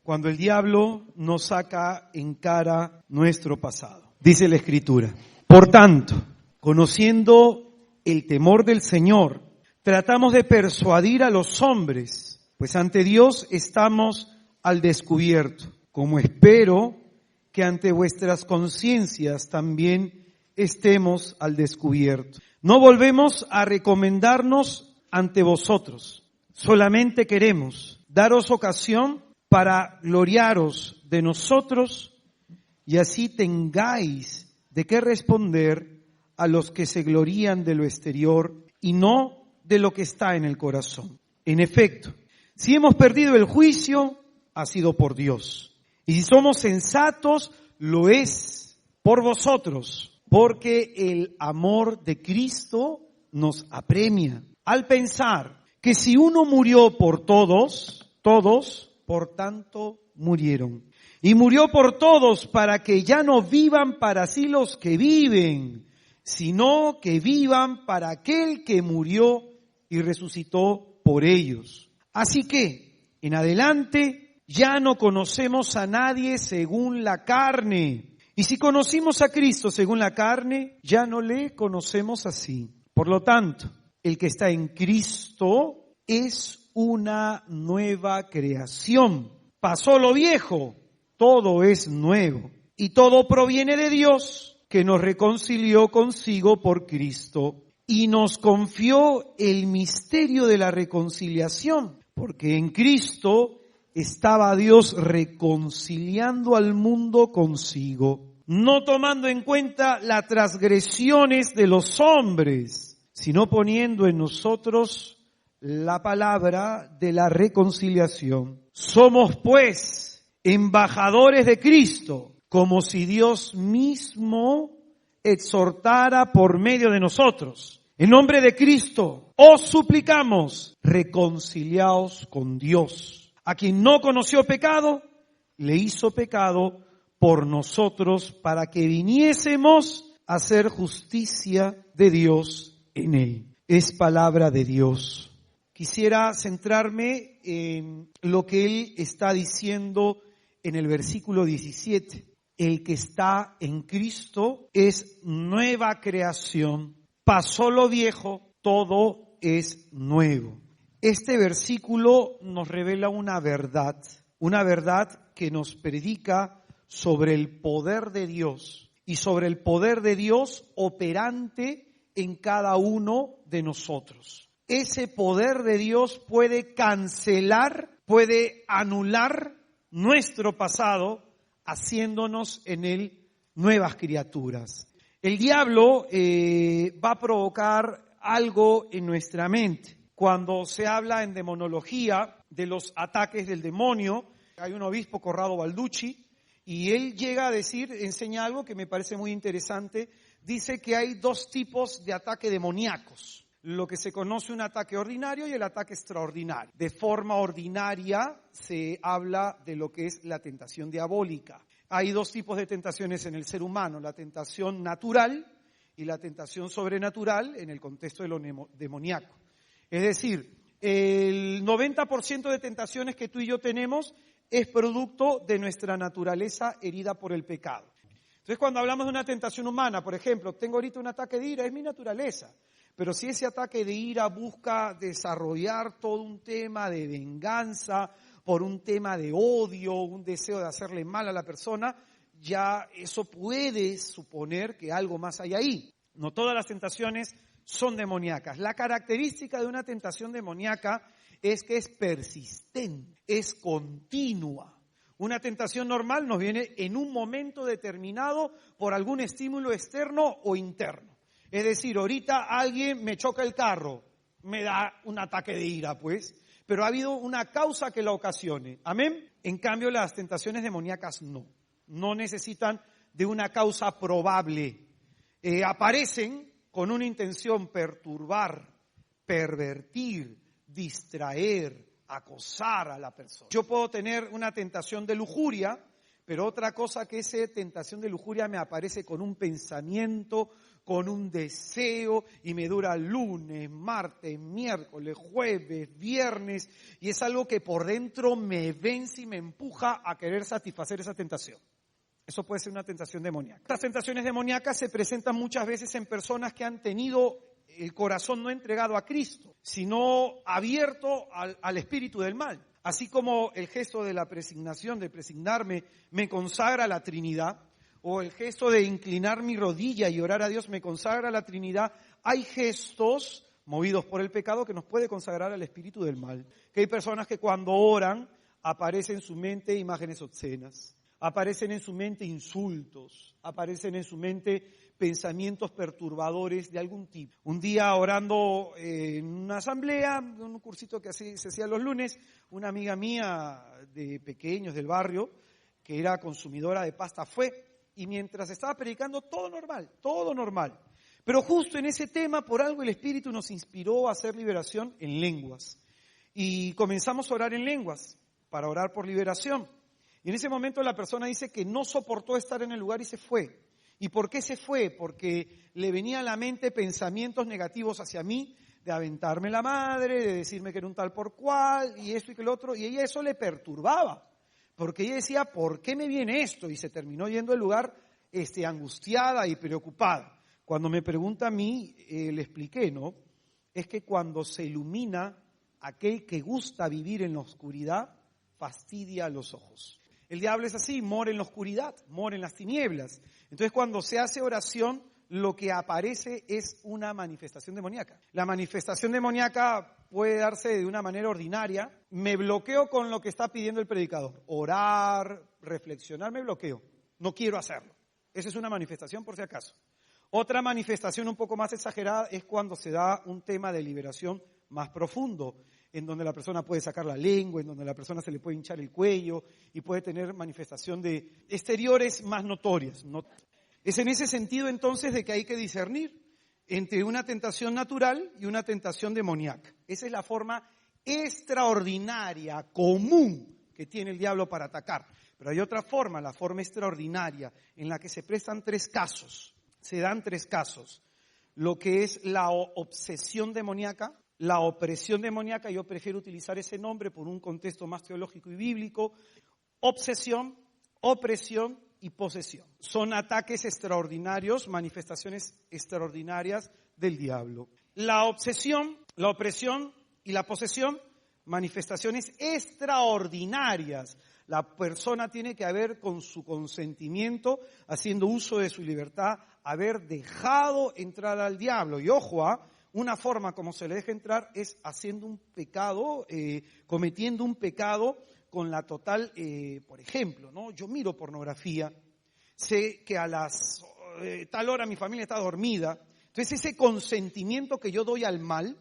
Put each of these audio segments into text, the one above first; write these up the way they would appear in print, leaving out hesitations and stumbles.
cuando el diablo nos saca en cara nuestro pasado. Dice la Escritura: por tanto, conociendo el temor del Señor, tratamos de persuadir a los hombres, pues ante Dios estamos al descubierto, como espero que ante vuestras conciencias también estemos al descubierto. No volvemos a recomendarnos ante vosotros, solamente queremos daros ocasión para gloriaros de nosotros y así tengáis de qué responder a los que se glorían de lo exterior y no de lo que está en el corazón. En efecto, si hemos perdido el juicio, ha sido por Dios. Y si somos sensatos, lo es por vosotros, porque el amor de Cristo nos apremia. Al pensar que si uno murió por todos, todos, por tanto, murieron. Y murió por todos para que ya no vivan para sí los que viven, sino que vivan para aquel que murió y resucitó por ellos. Así que, en adelante, ya no conocemos a nadie según la carne. Y si conocimos a Cristo según la carne, ya no le conocemos así. Por lo tanto, el que está en Cristo es una nueva creación. Pasó lo viejo, todo es nuevo. Y todo proviene de Dios, que nos reconcilió consigo por Cristo y nos confió el misterio de la reconciliación, porque en Cristo estaba Dios reconciliando al mundo consigo, no tomando en cuenta las transgresiones de los hombres, sino poniendo en nosotros la palabra de la reconciliación. Somos pues embajadores de Cristo, como si Dios mismo exhortara por medio de nosotros. En nombre de Cristo os suplicamos, reconciliaos con Dios. A quien no conoció pecado, le hizo pecado por nosotros para que viniésemos a hacer justicia de Dios en él. Es palabra de Dios. Quisiera centrarme en lo que él está diciendo en el versículo 17. El que está en Cristo es nueva creación. Pasó lo viejo, todo es nuevo. Este versículo nos revela una verdad que nos predica sobre el poder de Dios y sobre el poder de Dios operante en cada uno de nosotros. Ese poder de Dios puede cancelar, puede anular nuestro pasado, haciéndonos en él nuevas criaturas. El diablo va a provocar algo en nuestra mente. Cuando se habla en demonología de los ataques del demonio, hay un obispo, Corrado Balducci, y él llega a decir, enseña algo que me parece muy interesante. Dice que hay dos tipos de ataque demoníacos. Lo que se conoce un ataque ordinario y el ataque extraordinario. De forma ordinaria se habla de lo que es la tentación diabólica. Hay dos tipos de tentaciones en el ser humano, la tentación natural y la tentación sobrenatural en el contexto de lo demoníaco. Es decir, el 90% de tentaciones que tú y yo tenemos es producto de nuestra naturaleza herida por el pecado. Entonces, cuando hablamos de una tentación humana, por ejemplo, tengo ahorita un ataque de ira, es mi naturaleza. Pero si ese ataque de ira busca desarrollar todo un tema de venganza, por un tema de odio, un deseo de hacerle mal a la persona, ya eso puede suponer que algo más hay ahí. No todas las tentaciones son demoníacas. La característica de una tentación demoníaca es que es persistente, es continua. Una tentación normal nos viene en un momento determinado por algún estímulo externo o interno. Es decir, ahorita alguien me choca el carro, me da un ataque de ira, pues, pero ha habido una causa que la ocasione. ¿Amén? En cambio, las tentaciones demoníacas no necesitan de una causa probable. Aparecen con una intención perturbar, pervertir, distraer, acosar a la persona. Yo puedo tener una tentación de lujuria, pero otra cosa que esa tentación de lujuria me aparece con un pensamiento, con un deseo y me dura lunes, martes, miércoles, jueves, viernes y es algo que por dentro me vence y me empuja a querer satisfacer esa tentación. Eso puede ser una tentación demoníaca. Estas tentaciones demoníacas se presentan muchas veces en personas que han tenido el corazón no entregado a Cristo, sino abierto al espíritu del mal. Así como el gesto de la presignación, de presignarme, me consagra a la Trinidad, o el gesto de inclinar mi rodilla y orar a Dios me consagra a la Trinidad, hay gestos movidos por el pecado que nos puede consagrar al espíritu del mal. Que hay personas que cuando oran aparecen en su mente imágenes obscenas, aparecen en su mente insultos, aparecen en su mente pensamientos perturbadores de algún tipo. Un día orando en una asamblea, en un cursito que se hacía los lunes, una amiga mía de pequeños del barrio, que era consumidora de pasta, fue, y mientras estaba predicando, todo normal. Pero justo en ese tema, por algo el Espíritu nos inspiró a hacer liberación en lenguas. Y comenzamos a orar en lenguas, para orar por liberación. Y en ese momento la persona dice que no soportó estar en el lugar y se fue. ¿Y por qué se fue? Porque le venía a la mente pensamientos negativos hacia mí, de aventarme la madre, de decirme que era un tal por cual, y esto y que el otro, y ella eso le perturbaba. Porque ella decía, ¿por qué me viene esto? Y se terminó yendo del lugar angustiada y preocupada. Cuando me pregunta a mí, le expliqué, ¿no? Es que cuando se ilumina, aquel que gusta vivir en la oscuridad, fastidia los ojos. El diablo es así, mora en la oscuridad, mora en las tinieblas. Entonces cuando se hace oración, lo que aparece es una manifestación demoníaca. La manifestación demoníaca puede darse de una manera ordinaria. Me bloqueo con lo que está pidiendo el predicador. Orar, reflexionar, me bloqueo. No quiero hacerlo. Esa es una manifestación por si acaso. Otra manifestación un poco más exagerada es cuando se da un tema de liberación más profundo, en donde la persona puede sacar la lengua, en donde la persona se le puede hinchar el cuello y puede tener manifestación de exteriores más notorias. Es en ese sentido entonces de que hay que discernir entre una tentación natural y una tentación demoníaca. Esa es la forma extraordinaria, común, que tiene el diablo para atacar. Pero hay otra forma, la forma extraordinaria, en la que se prestan tres casos. Se dan tres casos. Lo que es la obsesión demoníaca, la opresión demoníaca, yo prefiero utilizar ese nombre por un contexto más teológico y bíblico. Obsesión, opresión y posesión. Son ataques extraordinarios, manifestaciones extraordinarias del diablo. La obsesión, la opresión y la posesión, manifestaciones extraordinarias. La persona tiene que haber con su consentimiento, haciendo uso de su libertad, haber dejado entrar al diablo. Y ojo, una forma como se le deja entrar es haciendo un pecado, cometiendo un pecado con la total, por ejemplo, ¿no? Yo miro pornografía, sé que a las tal hora mi familia está dormida, entonces ese consentimiento que yo doy al mal,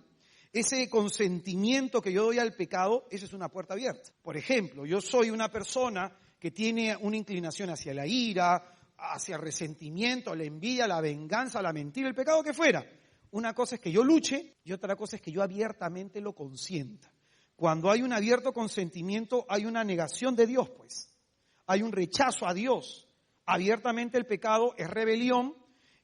ese consentimiento que yo doy al pecado, eso es una puerta abierta. Por ejemplo, yo soy una persona que tiene una inclinación hacia la ira, hacia el resentimiento, la envidia, la venganza, la mentira, el pecado que fuera. Una cosa es que yo luche y otra cosa es que yo abiertamente lo consienta. Cuando hay un abierto consentimiento, hay una negación de Dios, pues. Hay un rechazo a Dios. Abiertamente el pecado es rebelión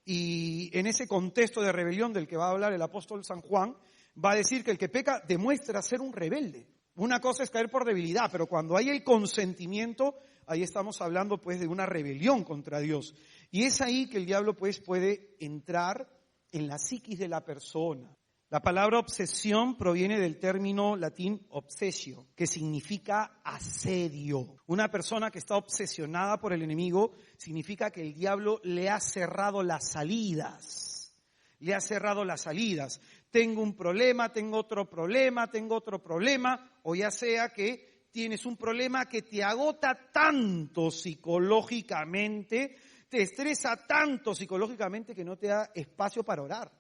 y en ese contexto de rebelión del que va a hablar el apóstol San Juan, va a decir que el que peca demuestra ser un rebelde. Una cosa es caer por debilidad, pero cuando hay el consentimiento, ahí estamos hablando pues de una rebelión contra Dios. Y es ahí que el diablo pues puede entrar en la psiquis de la persona. La palabra obsesión proviene del término latín obsesio, que significa asedio. Una persona que está obsesionada por el enemigo significa que el diablo le ha cerrado las salidas. Le ha cerrado las salidas. Tengo un problema, tengo otro problema, o ya sea que tienes un problema que te agota tanto psicológicamente, te estresa tanto psicológicamente que no te da espacio para orar.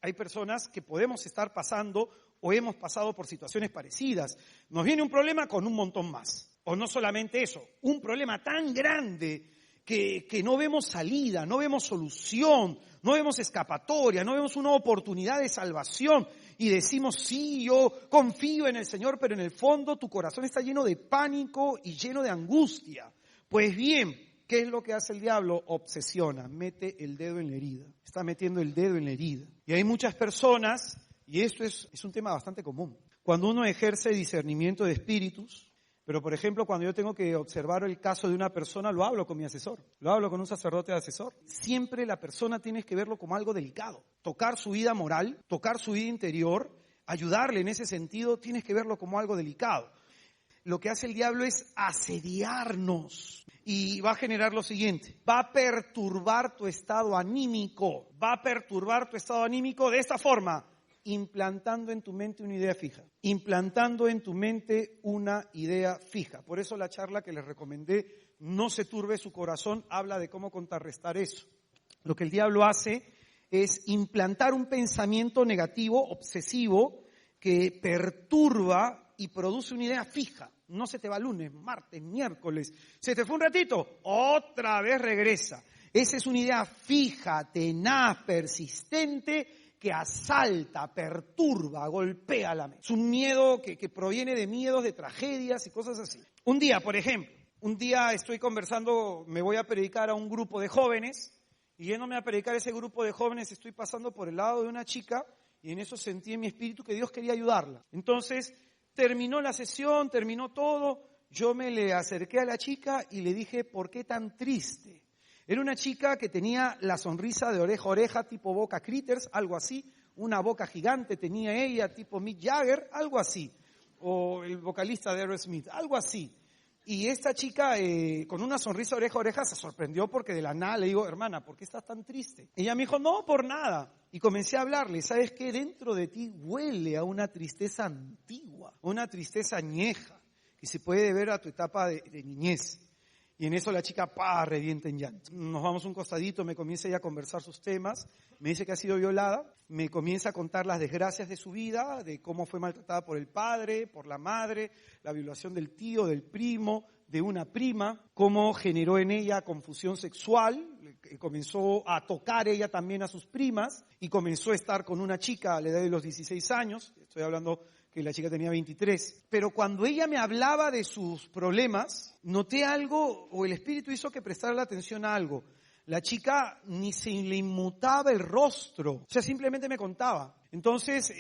Hay personas que podemos estar pasando o hemos pasado por situaciones parecidas. Nos viene un problema con un montón más. O no solamente eso, un problema tan grande que no vemos salida, no vemos solución, no vemos escapatoria, no vemos una oportunidad de salvación. Y decimos, sí, yo confío en el Señor, pero en el fondo tu corazón está lleno de pánico y lleno de angustia. Pues bien, ¿Qué es lo que hace el diablo? Obsesiona, mete el dedo en la herida. Está metiendo el dedo en la herida. Y hay muchas personas, y esto es un tema bastante común, cuando uno ejerce discernimiento de espíritus, pero por ejemplo cuando yo tengo que observar el caso de una persona, lo hablo con mi asesor, lo hablo con un sacerdote de asesor. Siempre la persona tienes que verlo como algo delicado. Tocar su vida moral, tocar su vida interior, ayudarle en ese sentido, tienes que verlo como algo delicado. Lo que hace el diablo es asediarnos y va a generar lo siguiente, va a perturbar tu estado anímico, de esta forma, implantando en tu mente una idea fija, Por eso la charla que les recomendé, No se turbe su corazón, habla de cómo contrarrestar eso. Lo que el diablo hace es implantar un pensamiento negativo, obsesivo, que perturba y produce una idea fija. No se te va lunes, martes, miércoles. Se te fue un ratito, otra vez regresa. Esa es una idea fija, tenaz, persistente, que asalta, perturba, golpea la mente. Es un miedo que proviene de miedos, de tragedias y cosas así. Un día, por ejemplo, estoy conversando, me voy a predicar a un grupo de jóvenes, y yéndome a predicar a ese grupo de jóvenes, estoy pasando por el lado de una chica, y en eso sentí en mi espíritu que Dios quería ayudarla. Entonces, terminó la sesión, terminó todo, yo me le acerqué a la chica y le dije, ¿por qué tan triste? Era una chica que tenía la sonrisa de oreja a oreja, tipo Boca Critters, algo así, una boca gigante tenía ella, tipo Mick Jagger, algo así, o el vocalista de Aerosmith, algo así. Y esta chica, con una sonrisa oreja a oreja, se sorprendió porque de la nada le digo, hermana, ¿por qué estás tan triste? Ella me dijo, no, por nada. Y comencé a hablarle, ¿sabes qué? Dentro de ti huele a una tristeza antigua, una tristeza añeja, que se puede ver a tu etapa de niñez. Y en eso la chica, revienta en llanto. Nos vamos un costadito, me comienza ella a conversar sus temas, me dice que ha sido violada, me comienza a contar las desgracias de su vida, de cómo fue maltratada por el padre, por la madre, la violación del tío, del primo, de una prima, cómo generó en ella confusión sexual, comenzó a tocar ella también a sus primas y comenzó a estar con una chica a la edad de los 16 años, estoy hablando que la chica tenía 23, pero cuando ella me hablaba de sus problemas, noté algo, o el Espíritu hizo que prestara la atención a algo. La chica ni se le inmutaba el rostro, o sea, simplemente me contaba. Entonces,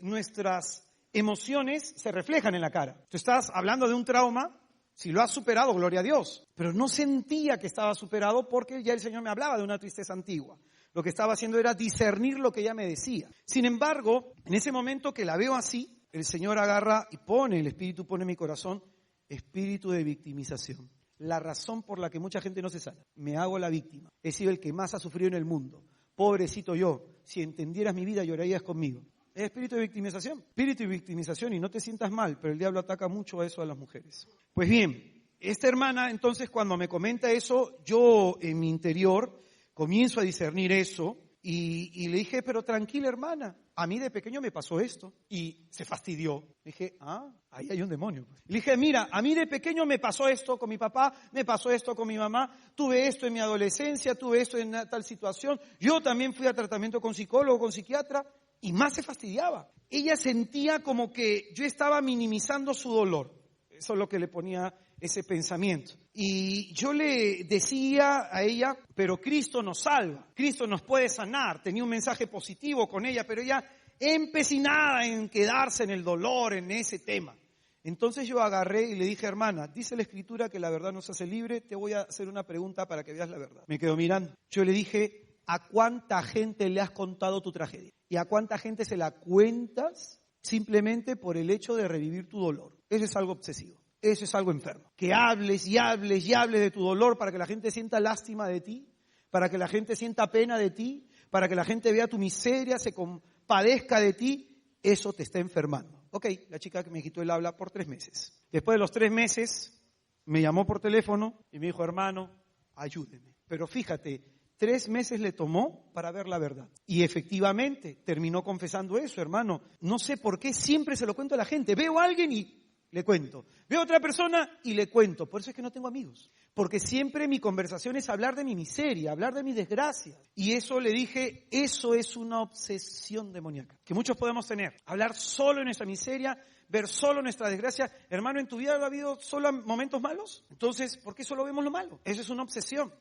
nuestras emociones se reflejan en la cara. Tú estás hablando de un trauma, si lo has superado, gloria a Dios, pero no sentía que estaba superado porque ya el Señor me hablaba de una tristeza antigua. Lo que estaba haciendo era discernir lo que ella me decía. Sin embargo, en ese momento que la veo así, el Señor agarra y el Espíritu pone en mi corazón, espíritu de victimización. La razón por la que mucha gente no se sana. Me hago la víctima. He sido el que más ha sufrido en el mundo. Pobrecito yo. Si entendieras mi vida, llorarías conmigo. Es espíritu de victimización. Espíritu de victimización, y no te sientas mal, pero el diablo ataca mucho a eso a las mujeres. Pues bien, esta hermana, entonces, cuando me comenta eso, yo en mi interior comienzo a discernir eso, y le dije, pero tranquila hermana, a mí de pequeño me pasó esto. Y se fastidió. Le dije, ahí hay un demonio. Le dije, mira, a mí de pequeño me pasó esto con mi papá, me pasó esto con mi mamá, tuve esto en mi adolescencia, tuve esto en tal situación. Yo también fui a tratamiento con psicólogo, con psiquiatra, y más se fastidiaba. Ella sentía como que yo estaba minimizando su dolor. Eso es lo que le ponía ese pensamiento. Y yo le decía a ella, pero Cristo nos salva, Cristo nos puede sanar. Tenía un mensaje positivo con ella, pero ella empecinada en quedarse en el dolor, en ese tema. Entonces yo agarré y le dije, hermana, dice la Escritura que la verdad nos hace libre, te voy a hacer una pregunta para que veas la verdad. Me quedó mirando. Yo le dije, ¿a cuánta gente le has contado tu tragedia? ¿Y a cuánta gente se la cuentas simplemente por el hecho de revivir tu dolor? Eso es algo obsesivo. Eso es algo enfermo. Que hables y hables y hables de tu dolor para que la gente sienta lástima de ti, para que la gente sienta pena de ti, para que la gente vea tu miseria, se compadezca de ti, eso te está enfermando. Ok, la chica que me quitó el habla por 3 meses. Después de los 3 meses, me llamó por teléfono y me dijo, hermano, ayúdeme. Pero fíjate, 3 meses le tomó para ver la verdad. Y efectivamente, terminó confesando eso, hermano. No sé por qué siempre se lo cuento a la gente. Veo a alguien y le cuento. Veo a otra persona y le cuento. Por eso es que no tengo amigos. porque siempre mi conversación es hablar de mi miseria, hablar de mi desgracia. Y eso le dije, eso es una obsesión demoníaca, que muchos podemos tener. Hablar solo en nuestra miseria, ver solo nuestra desgracia. Hermano, ¿en tu vida ha habido solo momentos malos? Entonces, ¿por qué solo vemos lo malo? Eso es una obsesión.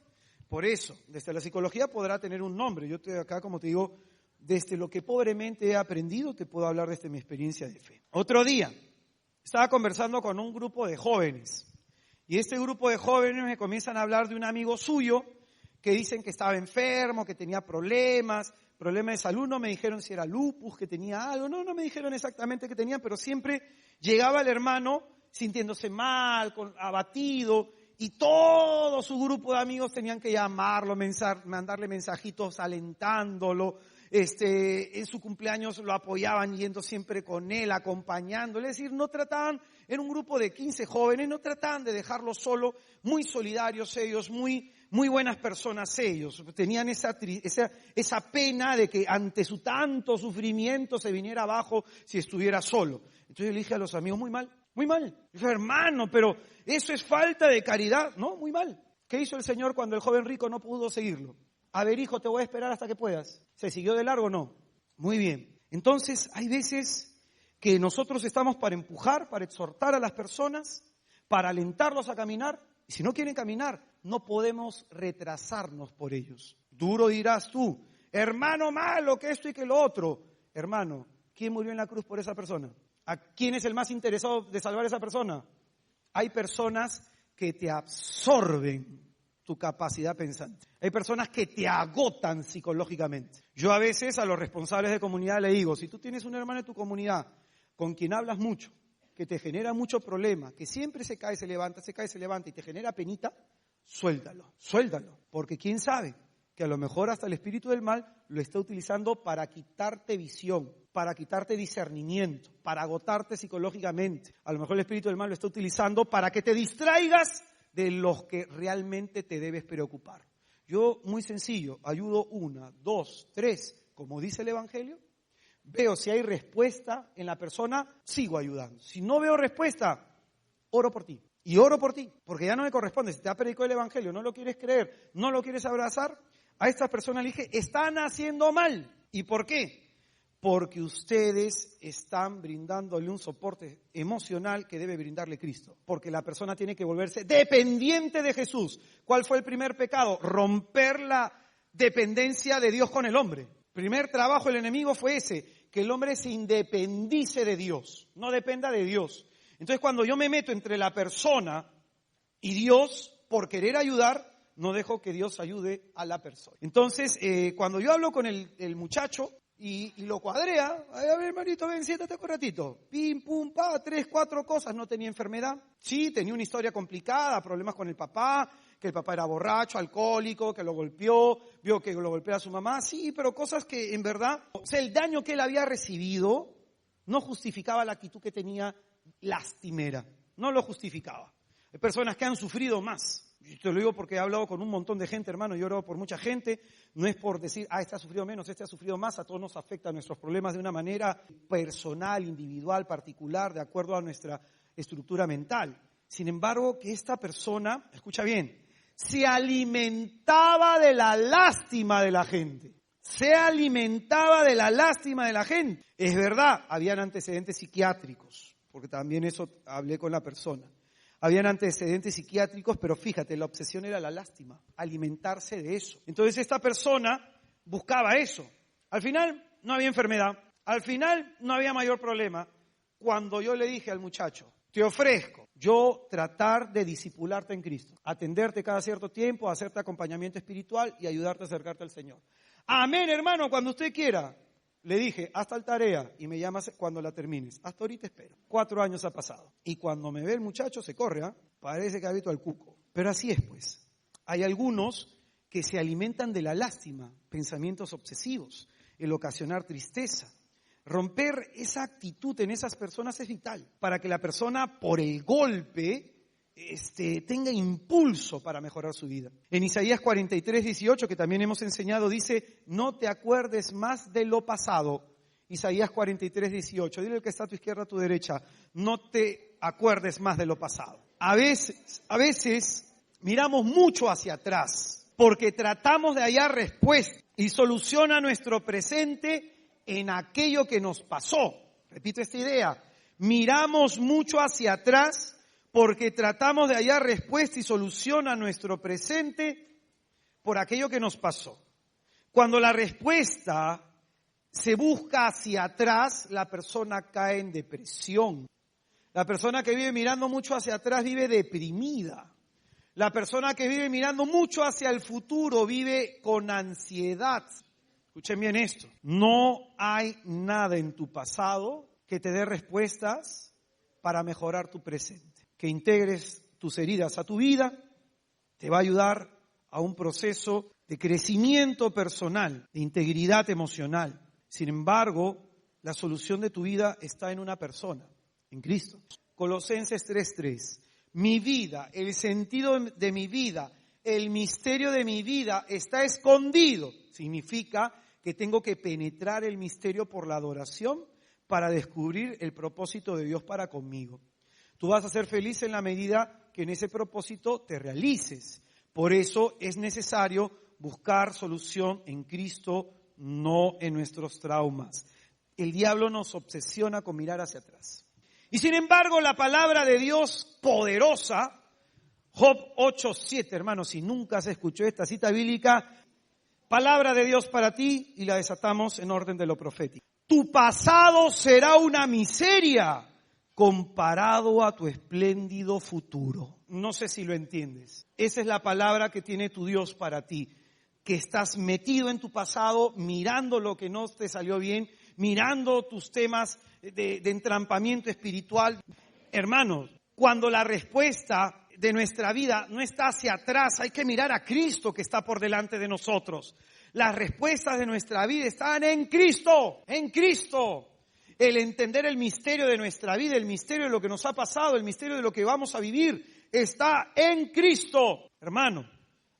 Por eso, desde la psicología podrá tener un nombre. Yo estoy acá, como te digo, desde lo que pobremente he aprendido, te puedo hablar desde mi experiencia de fe. Otro día, estaba conversando con un grupo de jóvenes. Y este grupo de jóvenes me comienzan a hablar de un amigo suyo que dicen que estaba enfermo, que tenía problemas de salud. No me dijeron si era lupus, que tenía algo. No me dijeron exactamente qué tenía, pero siempre llegaba el hermano sintiéndose mal, abatido. Y todo su grupo de amigos tenían que llamarlo, mandarle mensajitos alentándolo. En su cumpleaños lo apoyaban yendo siempre con él, acompañándole. Es decir, no trataban, en un grupo de 15 jóvenes, no trataban de dejarlo solo, muy solidarios ellos, muy buenas personas ellos. Tenían esa pena de que ante su tanto sufrimiento se viniera abajo si estuviera solo. Entonces yo le dije a los amigos, muy mal. Dije, hermano, pero eso es falta de caridad. No, muy mal. ¿Qué hizo el Señor cuando el joven rico no pudo seguirlo? A ver, hijo, te voy a esperar hasta que puedas. ¿Se siguió de largo o no? Muy bien. Entonces, hay veces que nosotros estamos para empujar, para exhortar a las personas, para alentarlos a caminar. Y si no quieren caminar, no podemos retrasarnos por ellos. Duro dirás tú, hermano malo, que esto y que lo otro. Hermano, ¿quién murió en la cruz por esa persona? ¿A quién es el más interesado de salvar a esa persona? Hay personas que te absorben tu capacidad pensante. Hay personas que te agotan psicológicamente. Yo a veces a los responsables de comunidad le digo, si tú tienes un hermano en tu comunidad con quien hablas mucho, que te genera mucho problema, que siempre se cae, se levanta y te genera penita, suéltalo, porque quién sabe que a lo mejor hasta el espíritu del mal lo está utilizando para quitarte visión, para quitarte discernimiento, para agotarte psicológicamente. A lo mejor el espíritu del mal lo está utilizando para que te distraigas de los que realmente te debes preocupar. Yo, muy sencillo, ayudo 1, 2, 3, como dice el Evangelio, veo si hay respuesta en la persona, sigo ayudando. Si no veo respuesta, oro por ti. Y oro por ti, porque ya no me corresponde. Si te ha predicado el Evangelio, no lo quieres creer, no lo quieres abrazar, a estas personas le dije, están haciendo mal. ¿Y por qué? Porque ustedes están brindándole un soporte emocional que debe brindarle Cristo. Porque la persona tiene que volverse dependiente de Jesús. ¿Cuál fue el primer pecado? Romper la dependencia de Dios con el hombre. Primer trabajo del enemigo fue ese, que el hombre se independice de Dios, no dependa de Dios. Entonces cuando yo me meto entre la persona y Dios, por querer ayudar, no dejo que Dios ayude a la persona. Entonces, cuando yo hablo con el muchacho y lo cuadrea, a ver, hermanito, ven, siéntate un ratito. Pim, pum, pa, 3, 4 cosas. No tenía enfermedad. Sí, tenía una historia complicada, problemas con el papá, que el papá era borracho, alcohólico, que lo golpeó, vio que lo golpea a su mamá. Sí, pero cosas que en verdad, o sea, el daño que él había recibido no justificaba la actitud que tenía lastimera. No lo justificaba. Hay personas que han sufrido más. Yo te lo digo porque he hablado con un montón de gente, hermano, yo he orado por mucha gente, no es por decir, este ha sufrido menos, este ha sufrido más, a todos nos afectan nuestros problemas de una manera personal, individual, particular, de acuerdo a nuestra estructura mental. Sin embargo, que esta persona, escucha bien, se alimentaba de la lástima de la gente. Se alimentaba de la lástima de la gente. Es verdad, habían antecedentes psiquiátricos, porque también eso hablé con la persona. Habían antecedentes psiquiátricos, pero fíjate, la obsesión era la lástima, alimentarse de eso. Entonces esta persona buscaba eso. Al final no había enfermedad, al final no había mayor problema. Cuando yo le dije al muchacho, te ofrezco yo tratar de discipularte en Cristo, atenderte cada cierto tiempo, hacerte acompañamiento espiritual y ayudarte a acercarte al Señor. Amén, hermano, cuando usted quiera. Le dije, haz tal tarea y me llamas cuando la termines. Hasta ahorita espero. 4 años ha pasado. Y cuando me ve el muchacho se corre, parece que ha visto al cuco. Pero así es, pues. Hay algunos que se alimentan de la lástima, pensamientos obsesivos, el ocasionar tristeza. Romper esa actitud en esas personas es vital para que la persona, por el golpe, tenga impulso para mejorar su vida. En Isaías 43:18, que también hemos enseñado, dice, no te acuerdes más de lo pasado. Isaías 43:18, dile al que está a tu izquierda, a tu derecha, no te acuerdes más de lo pasado. A veces Miramos mucho hacia atrás porque tratamos de hallar respuesta y solución a nuestro presente en aquello que nos pasó. Repito esta idea. Miramos mucho hacia atrás porque tratamos de hallar respuesta y solución a nuestro presente por aquello que nos pasó. Cuando la respuesta se busca hacia atrás, la persona cae en depresión. La persona que vive mirando mucho hacia atrás vive deprimida. La persona que vive mirando mucho hacia el futuro vive con ansiedad. Escuchen bien esto. No hay nada en tu pasado que te dé respuestas para mejorar tu presente. Que integres tus heridas a tu vida te va a ayudar a un proceso de crecimiento personal, de integridad emocional. Sin embargo, la solución de tu vida está en una persona, en Cristo. Colosenses 3:3. Mi vida, el sentido de mi vida, el misterio de mi vida está escondido. Significa que tengo que penetrar el misterio por la adoración para descubrir el propósito de Dios para conmigo. Tú vas a ser feliz en la medida que en ese propósito te realices. Por eso es necesario buscar solución en Cristo, no en nuestros traumas. El diablo nos obsesiona con mirar hacia atrás. Y sin embargo, la palabra de Dios poderosa, Job 8:7, hermanos, si nunca se escuchó esta cita bíblica, palabra de Dios para ti y la desatamos en orden de lo profético. Tu pasado será una miseria comparado a tu espléndido futuro. No sé si lo entiendes. Esa es la palabra que tiene tu Dios para ti. Que estás metido en tu pasado, mirando lo que no te salió bien, mirando tus temas de entrampamiento espiritual. Hermanos, cuando la respuesta de nuestra vida no está hacia atrás, hay que mirar a Cristo que está por delante de nosotros. Las respuestas de nuestra vida están en Cristo, en Cristo. El entender el misterio de nuestra vida, el misterio de lo que nos ha pasado, el misterio de lo que vamos a vivir, está en Cristo. Hermano,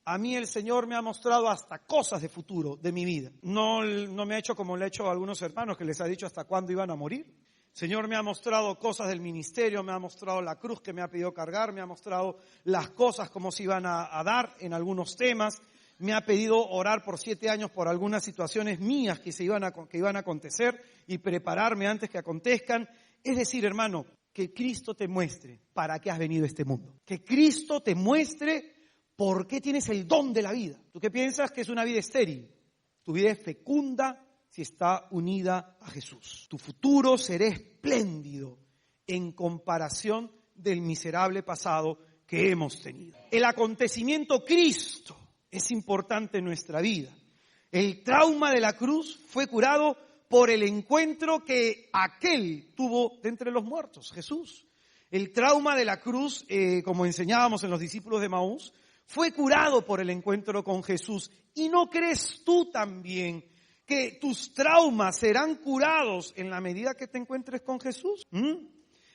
a mí el Señor me ha mostrado hasta cosas de futuro, de mi vida. No me ha hecho como le ha hecho a algunos hermanos que les ha dicho hasta cuándo iban a morir. El Señor me ha mostrado cosas del ministerio, me ha mostrado la cruz que me ha pedido cargar, me ha mostrado las cosas como se iban a dar en algunos temas. Me ha pedido orar por 7 años por algunas situaciones mías que iban a acontecer y prepararme antes que acontezcan. Es decir, hermano, que Cristo te muestre para qué has venido a este mundo. Que Cristo te muestre por qué tienes el don de la vida. ¿Tú qué piensas que es una vida estéril? Tu vida es fecunda si está unida a Jesús. Tu futuro será espléndido en comparación del miserable pasado que hemos tenido. El acontecimiento Cristo es importante en nuestra vida. El trauma de la cruz fue curado por el encuentro que aquel tuvo de entre los muertos, Jesús. El trauma de la cruz, como enseñábamos en los discípulos de Maús, fue curado por el encuentro con Jesús. ¿Y no crees tú también que tus traumas serán curados en la medida que te encuentres con Jesús?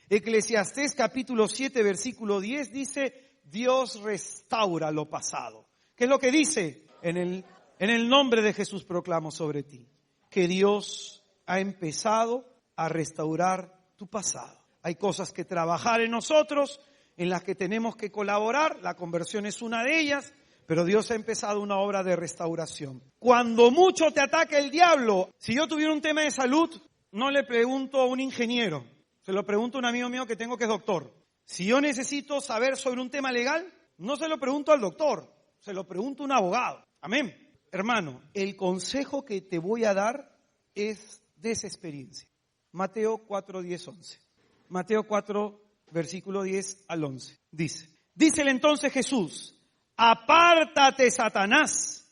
Eclesiastés capítulo 7, versículo 10 dice, Dios restaura lo pasado. ¿Qué es lo que dice? En el nombre de Jesús proclamo sobre ti que Dios ha empezado a restaurar tu pasado. Hay cosas que trabajar en nosotros, en las que tenemos que colaborar, la conversión es una de ellas, pero Dios ha empezado una obra de restauración. Cuando mucho te ataca el diablo, si yo tuviera un tema de salud, no le pregunto a un ingeniero, se lo pregunto a un amigo mío que tengo que es doctor. Si yo necesito saber sobre un tema legal, no se lo pregunto al doctor, se lo pregunto a un abogado. Amén. Hermano, el consejo que te voy a dar es de esa experiencia. Mateo 4, 10, 11. Mateo 4, versículo 10 al 11. Dícele entonces Jesús, apártate, Satanás,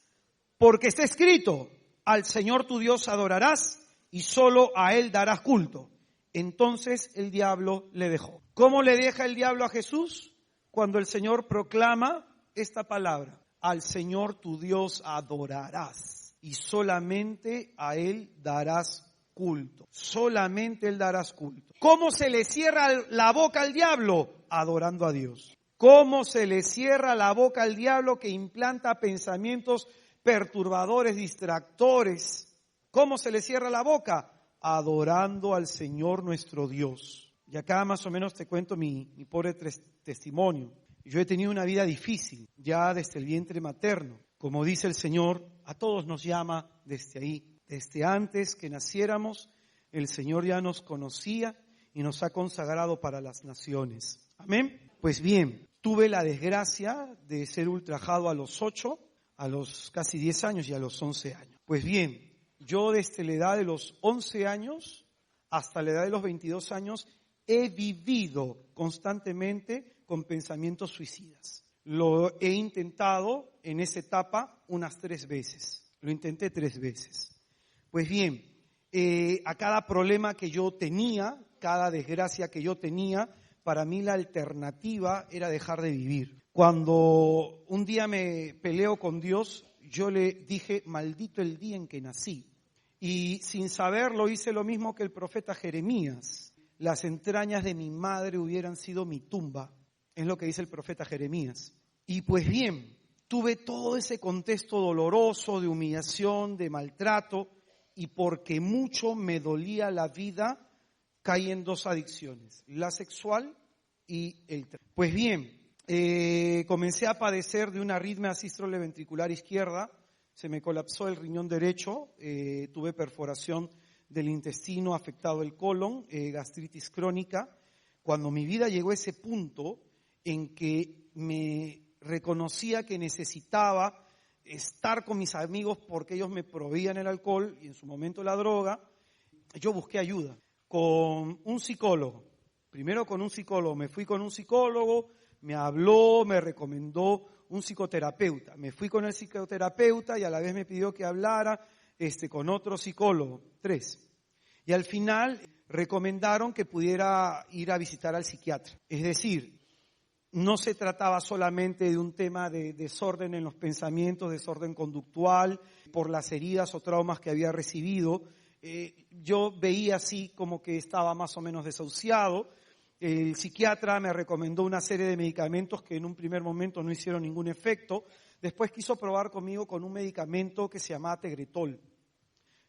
porque está escrito, al Señor tu Dios adorarás y solo a Él darás culto. Entonces el diablo le dejó. ¿Cómo le deja el diablo a Jesús? Cuando el Señor proclama esta palabra, al Señor tu Dios adorarás y solamente a Él darás culto. Solamente Él darás culto. ¿Cómo se le cierra la boca al diablo? Adorando a Dios. ¿Cómo se le cierra la boca al diablo que implanta pensamientos perturbadores, distractores? ¿Cómo se le cierra la boca? Adorando al Señor nuestro Dios. Y acá más o menos te cuento mi pobre testimonio. Yo he tenido una vida difícil, ya desde el vientre materno. Como dice el Señor, a todos nos llama desde ahí. Desde antes que naciéramos, el Señor ya nos conocía y nos ha consagrado para las naciones. Amén. Pues bien, tuve la desgracia de ser ultrajado a los 8, a los casi 10 años y a los 11 años. Pues bien, yo desde la edad de los 11 años hasta la edad de los 22 años he vivido constantemente con pensamientos suicidas. Lo he intentado en esa etapa unas 3 veces. Lo intenté 3 veces. Pues bien, a cada problema que yo tenía, cada desgracia que yo tenía, para mí la alternativa era dejar de vivir. Cuando un día me peleo con Dios, yo le dije, maldito el día en que nací. Y sin saberlo hice lo mismo que el profeta Jeremías. Las entrañas de mi madre hubieran sido mi tumba. Es lo que dice el profeta Jeremías. Y pues bien, tuve todo ese contexto doloroso de humillación, de maltrato, y porque mucho me dolía la vida, caí en 2 adicciones, la sexual y el trabajo. Pues bien, comencé a padecer de una arritmia sístole ventricular izquierda, se me colapsó el riñón derecho, tuve perforación del intestino, afectado el colon, gastritis crónica. Cuando mi vida llegó a ese punto en que me reconocía que necesitaba estar con mis amigos porque ellos me proveían el alcohol y en su momento la droga, yo busqué ayuda con un psicólogo. Primero con un psicólogo, me fui con un psicólogo, me habló, me recomendó un psicoterapeuta. Me fui con el psicoterapeuta y a la vez me pidió que hablara con otro psicólogo, 3. Y al final recomendaron que pudiera ir a visitar al psiquiatra. Es decir, no se trataba solamente de un tema de desorden en los pensamientos, desorden conductual, por las heridas o traumas que había recibido. Yo veía así como que estaba más o menos desahuciado. El psiquiatra me recomendó una serie de medicamentos que en un primer momento no hicieron ningún efecto. Después quiso probar conmigo con un medicamento que se llamaba Tegretol.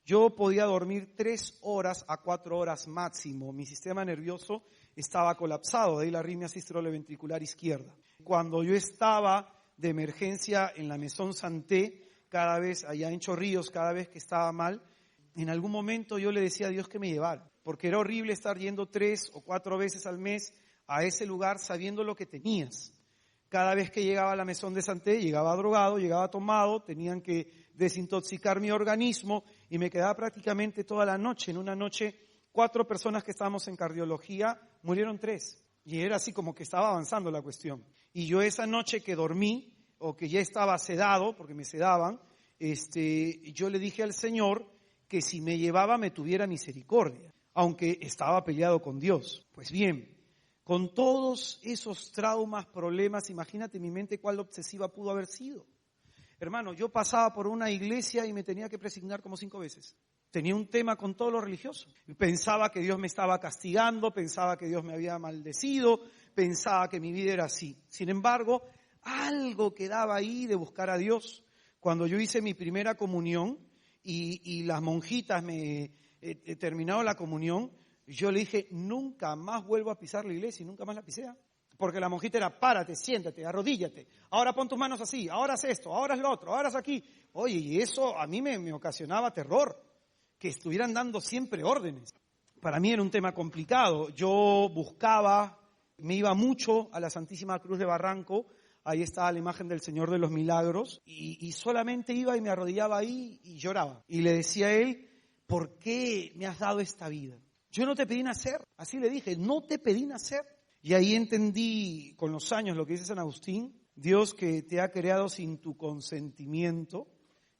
Yo podía dormir 3 horas a 4 horas máximo. Mi sistema nervioso estaba colapsado, de ahí la arritmia sístole ventricular izquierda. Cuando yo estaba de emergencia en la Maison Santé, cada vez allá en Chorrillos, cada vez que estaba mal, en algún momento yo le decía a Dios que me llevara, porque era horrible estar yendo 3 o 4 veces al mes a ese lugar sabiendo lo que tenías. Cada vez que llegaba a la Maison de Santé, llegaba drogado, llegaba tomado, tenían que desintoxicar mi organismo y me quedaba prácticamente toda la noche. En una noche, 4 personas que estábamos en cardiología, murieron 3. Y era así como que estaba avanzando la cuestión. Y yo esa noche que dormí, o que ya estaba sedado, porque me sedaban, yo le dije al Señor que si me llevaba me tuviera misericordia, aunque estaba peleado con Dios. Pues bien, con todos esos traumas, problemas, imagínate en mi mente cuál obsesiva pudo haber sido. Hermano, yo pasaba por una iglesia y me tenía que presignar como 5 veces. Tenía un tema con todo lo religioso. Pensaba que Dios me estaba castigando, pensaba que Dios me había maldecido, pensaba que mi vida era así. Sin embargo, algo quedaba ahí de buscar a Dios. Cuando yo hice mi primera comunión y las monjitas me terminaron la comunión, yo le dije, nunca más vuelvo a pisar la iglesia y nunca más la pisé. Porque la monjita era, párate, siéntate, arrodíllate, ahora pon tus manos así, ahora haz esto, ahora haz lo otro, ahora haz aquí. Oye, y eso a mí me ocasionaba terror, que estuvieran dando siempre órdenes. Para mí era un tema complicado. Yo buscaba, me iba mucho a la Santísima Cruz de Barranco, ahí estaba la imagen del Señor de los Milagros, y solamente iba y me arrodillaba ahí y lloraba. Y le decía a Él, ¿por qué me has dado esta vida? Yo no te pedí nacer, así le dije, no te pedí nacer. Y ahí entendí con los años lo que dice San Agustín, Dios que te ha creado sin tu consentimiento,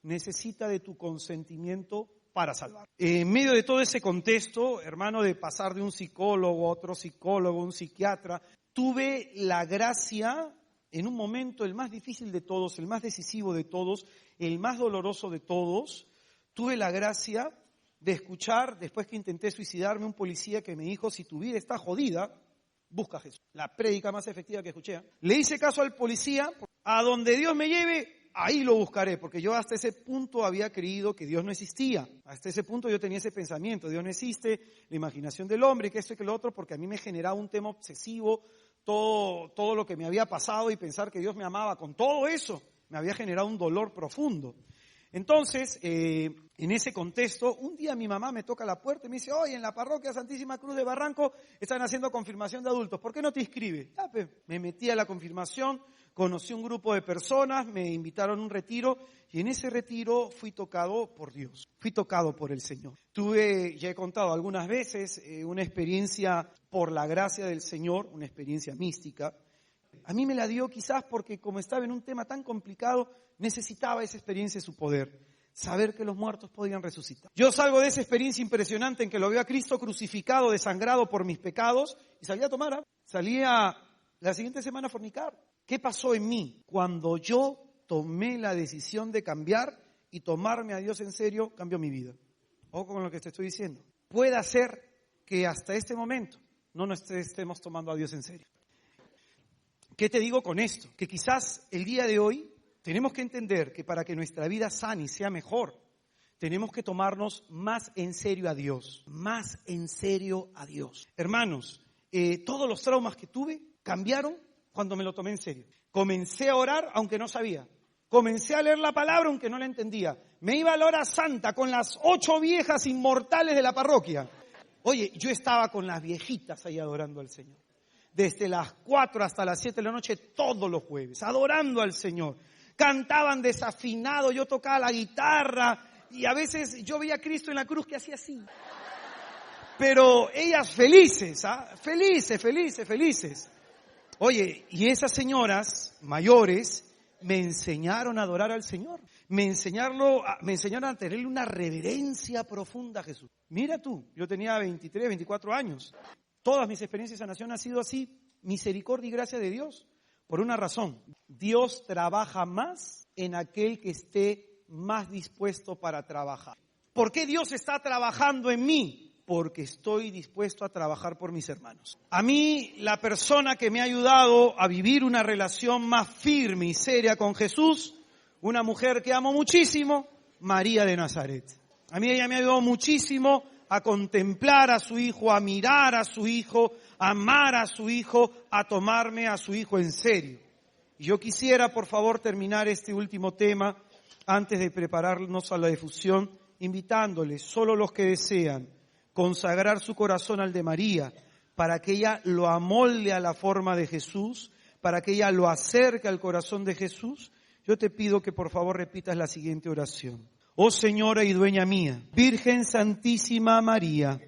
necesita de tu consentimiento para salvar. En medio de todo ese contexto, hermano, de pasar de un psicólogo a otro psicólogo, un psiquiatra, tuve la gracia, en un momento el más difícil de todos, el más decisivo de todos, el más doloroso de todos, tuve la gracia de escuchar, después que intenté suicidarme, un policía que me dijo, si tu vida está jodida, busca a Jesús. La prédica más efectiva que escuché. Le hice caso al policía, a donde Dios me lleve, ahí lo buscaré, porque yo hasta ese punto había creído que Dios no existía. Hasta ese punto yo tenía ese pensamiento, Dios no existe, la imaginación del hombre, que esto y que lo otro, porque a mí me generaba un tema obsesivo todo lo que me había pasado y pensar que Dios me amaba con todo eso, me había generado un dolor profundo. Entonces, en ese contexto, un día mi mamá me toca la puerta y me dice, oye, en la parroquia Santísima Cruz de Barranco están haciendo confirmación de adultos, ¿por qué no te inscribes? Ya, pues, me metí a la confirmación, conocí un grupo de personas, me invitaron a un retiro y en ese retiro fui tocado por Dios, fui tocado por el Señor. Tuve, ya he contado algunas veces, una experiencia por la gracia del Señor, una experiencia mística. A mí me la dio quizás porque como estaba en un tema tan complicado, necesitaba esa experiencia de su poder, saber que los muertos podían resucitar. Yo salgo de esa experiencia impresionante en que lo veo a Cristo crucificado, desangrado por mis pecados y salí a tomar, salía la siguiente semana a fornicar. ¿Qué pasó en mí? Cuando yo tomé la decisión de cambiar y tomarme a Dios en serio, cambió mi vida. Ojo con lo que te estoy diciendo. Puede ser que hasta este momento no nos estemos tomando a Dios en serio. ¿Qué te digo con esto? Que quizás el día de hoy tenemos que entender que para que nuestra vida sane y sea mejor, tenemos que tomarnos más en serio a Dios. Más en serio a Dios. Hermanos, todos los traumas que tuve cambiaron cuando me lo tomé en serio. Comencé a orar aunque no sabía. Comencé a leer la palabra aunque no la entendía. Me iba a la hora santa con las 8 viejas inmortales de la parroquia. Oye, yo estaba con las viejitas ahí adorando al Señor. Desde las 4 hasta las 7 de la noche, todos los jueves, adorando al Señor. Cantaban desafinado, yo tocaba la guitarra y a veces yo veía a Cristo en la cruz que hacía así. Pero ellas felices, felices. Oye, y esas señoras mayores me enseñaron a adorar al Señor. Me enseñaron a tenerle una reverencia profunda a Jesús. Mira tú, yo tenía 23, 24 años. Todas mis experiencias de sanación han sido así, misericordia y gracia de Dios. Por una razón, Dios trabaja más en aquel que esté más dispuesto para trabajar. ¿Por qué Dios está trabajando en mí? Porque estoy dispuesto a trabajar por mis hermanos. A mí, la persona que me ha ayudado a vivir una relación más firme y seria con Jesús, una mujer que amo muchísimo, María de Nazaret. A mí ella me ha ayudado muchísimo a contemplar a su hijo, a mirar a su hijo, a amar a su hijo, a tomarme a su hijo en serio. Y yo quisiera, por favor, terminar este último tema antes de prepararnos a la difusión, invitándoles, solo los que desean, consagrar su corazón al de María, para que ella lo amolde a la forma de Jesús, para que ella lo acerque al corazón de Jesús. Yo te pido que por favor repitas la siguiente oración. Oh Señora y Dueña mía, Virgen Santísima María,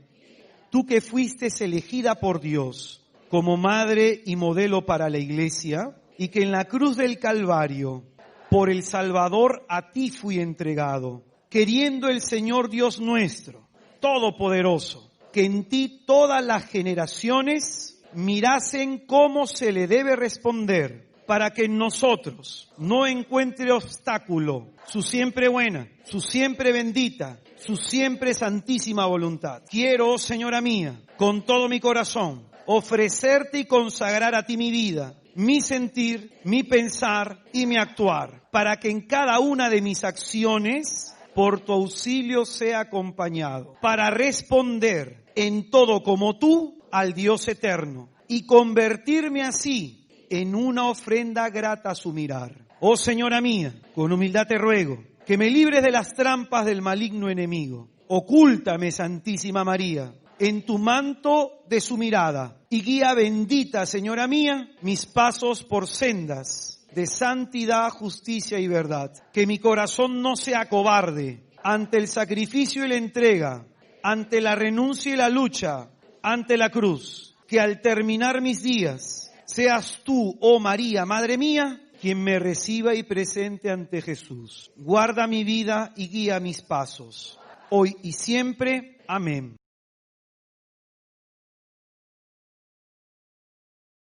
tú que fuiste elegida por Dios como madre y modelo para la Iglesia, y que en la cruz del Calvario, por el Salvador a ti fui entregado, queriendo el Señor Dios nuestro, Todopoderoso, que en ti todas las generaciones mirasen cómo se le debe responder, para que en nosotros no encuentre obstáculo su siempre buena, su siempre bendita, su siempre santísima voluntad. Quiero, oh Señora mía, con todo mi corazón, ofrecerte y consagrar a ti mi vida, mi sentir, mi pensar y mi actuar, para que en cada una de mis acciones, por tu auxilio sea acompañado, para responder en todo como tú al Dios eterno y convertirme así en una ofrenda grata a su mirar. Oh Señora mía, con humildad te ruego que me libres de las trampas del maligno enemigo. Ocúltame, Santísima María, en tu manto de su mirada y guía bendita, Señora mía, mis pasos por sendas de santidad, justicia y verdad. Que mi corazón no sea cobarde ante el sacrificio y la entrega, ante la renuncia y la lucha, ante la cruz. Que al terminar mis días, seas tú, oh María, Madre mía, quien me reciba y presente ante Jesús. Guarda mi vida y guía mis pasos, hoy y siempre. Amén.